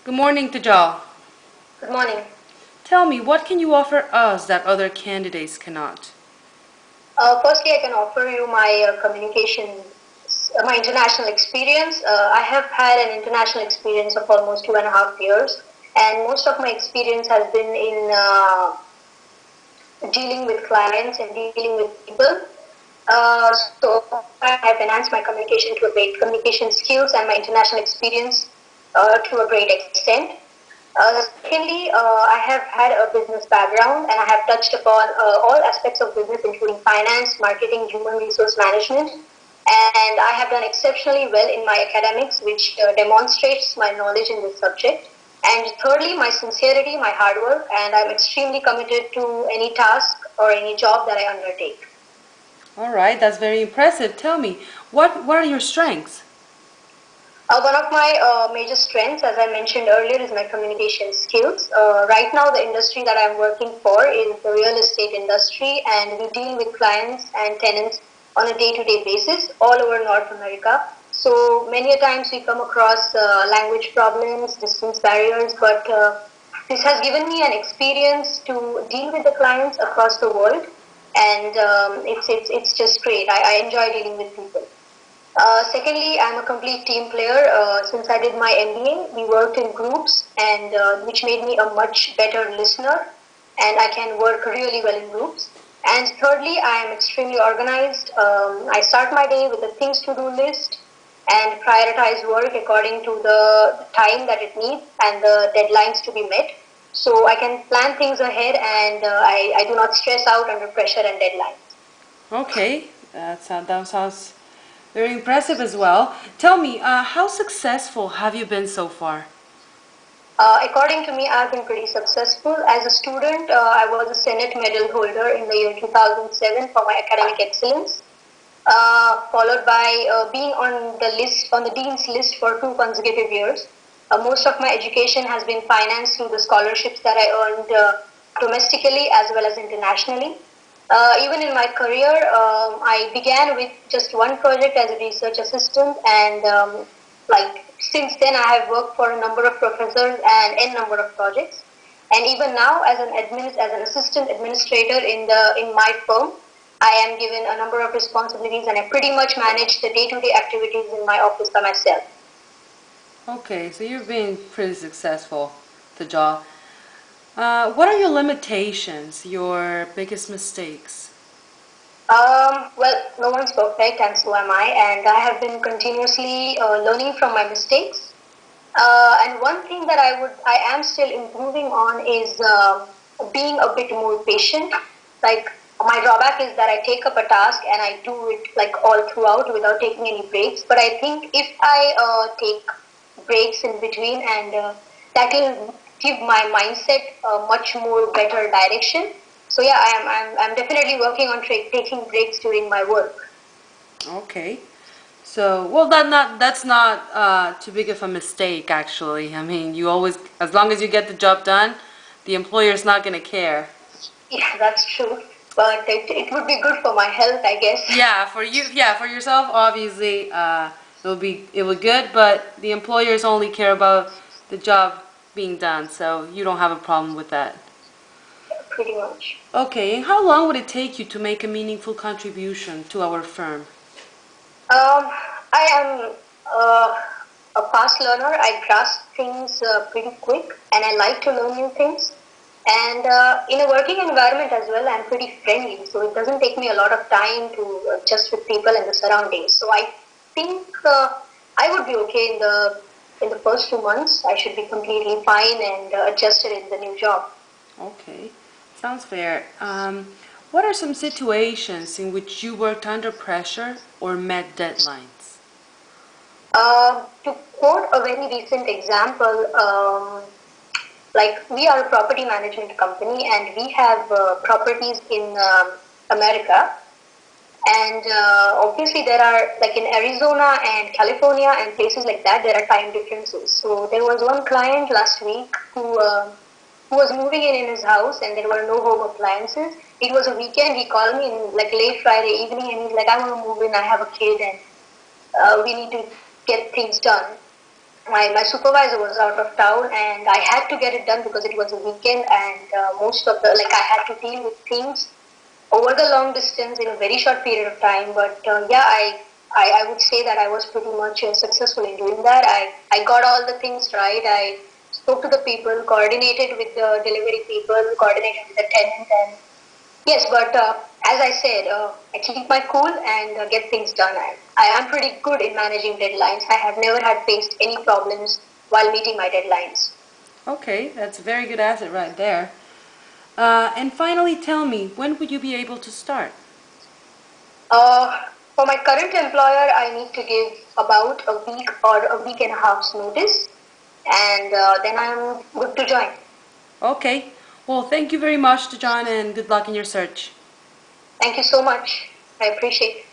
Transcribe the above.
Good morning, Tejal. Good morning. Tell me, what can you offer us that other candidates cannot? Firstly, I can offer you my my international experience. I have had an international experience of almost 2.5 years, and most of my experience has been in dealing with clients and dealing with people. So I have enhanced my communication to a great communication skills and my international experience to a great extent. Secondly, I have had a business background and I have touched upon all aspects of business, including finance, marketing, human resource management. And I have done exceptionally well in my academics, which demonstrates my knowledge in this subject. And thirdly, my sincerity, my hard work, and I'm extremely committed to any task or any job that I undertake. All right, that's very impressive. Tell me, what are your strengths? One of my major strengths, as I mentioned earlier, is my communication skills. Right now, the industry that I'm working for is the real estate industry, and we deal with clients and tenants on a day-to-day basis all over North America. So many a times we come across language problems, distance barriers, but this has given me an experience to deal with the clients across the world, and it's just great. I enjoy dealing with people. Secondly, I'm a complete team player. Since I did my MBA, we worked in groups, and which made me a much better listener, and I can work really well in groups. And thirdly, I am extremely organized. I start my day with a things to do list and prioritize work according to the time that it needs and the deadlines to be met. So I can plan things ahead, and I do not stress out under pressure and deadlines. Okay, that sounds very impressive as well. Tell me, how successful have you been so far? According to me, I've been pretty successful. As a student, I was a Senate medal holder in the year 2007 for my academic excellence, followed by being on the dean's list for 2 consecutive years. Most of my education has been financed through the scholarships that I earned domestically as well as internationally. Even in my career, I began with just one project as a research assistant, and like since then, I have worked for a number of professors and n number of projects. And even now, as an assistant administrator in my firm, I am given a number of responsibilities, and I pretty much manage the day-to-day activities in my office by myself. Okay, so you're being pretty successful, Tejal. What are your limitations, your biggest mistakes? Well, no one's perfect, and so am I. And I have been continuously learning from my mistakes. And one thing that I am still improving on is being a bit more patient. Like my drawback is that I take up a task and I do it like all throughout without taking any breaks. But I think if I take breaks in between, and that will give my mindset a much more better direction. So yeah, I'm definitely working on taking breaks during my work. Okay. So, well, that's not too big of a mistake, actually. I mean, you always, as long as you get the job done, the employer's not gonna care. Yeah, that's true. But it would be good for my health, I guess. Yeah, for you, yeah, for yourself, obviously, it will be good, but the employers only care about the job being done, so you don't have a problem with that. Pretty much. Okay, and how long would it take you to make a meaningful contribution to our firm? I am a fast learner. I grasp things pretty quick, and I like to learn new things. And in a working environment as well, I'm pretty friendly, so it doesn't take me a lot of time to adjust with people and the surroundings. So I think I would be okay in the first 2 months. I should be completely fine and adjusted in the new job. Okay, sounds fair. What are some situations in which you worked under pressure or met deadlines? To quote a very recent example, like we are a property management company and we have properties in America. And obviously, there are like in Arizona and California and places like that, there are time differences. So there was one client last week who was moving in his house and there were no home appliances. It was a weekend. He called me in like late Friday evening and he's like, I want to move in. I have a kid and we need to get things done. my supervisor was out of town and I had to get it done because it was a weekend and most of the, like I had to deal with things over the long distance in a very short period of time. But yeah, I would say that I was pretty much successful in doing that. I got all the things right. I spoke to the people, coordinated with the delivery people, coordinated with the tenant, and yes, but as I said, I keep my cool and get things done. I am pretty good in managing deadlines. I have never had faced any problems while meeting my deadlines. Okay, that's a very good asset right there. And finally, tell me, when would you be able to start? For my current employer, I need to give about a week or a week and a half's notice, and then I'm good to join. Okay, well, thank you very much, John, and good luck in your search. Thank you so much. I appreciate it.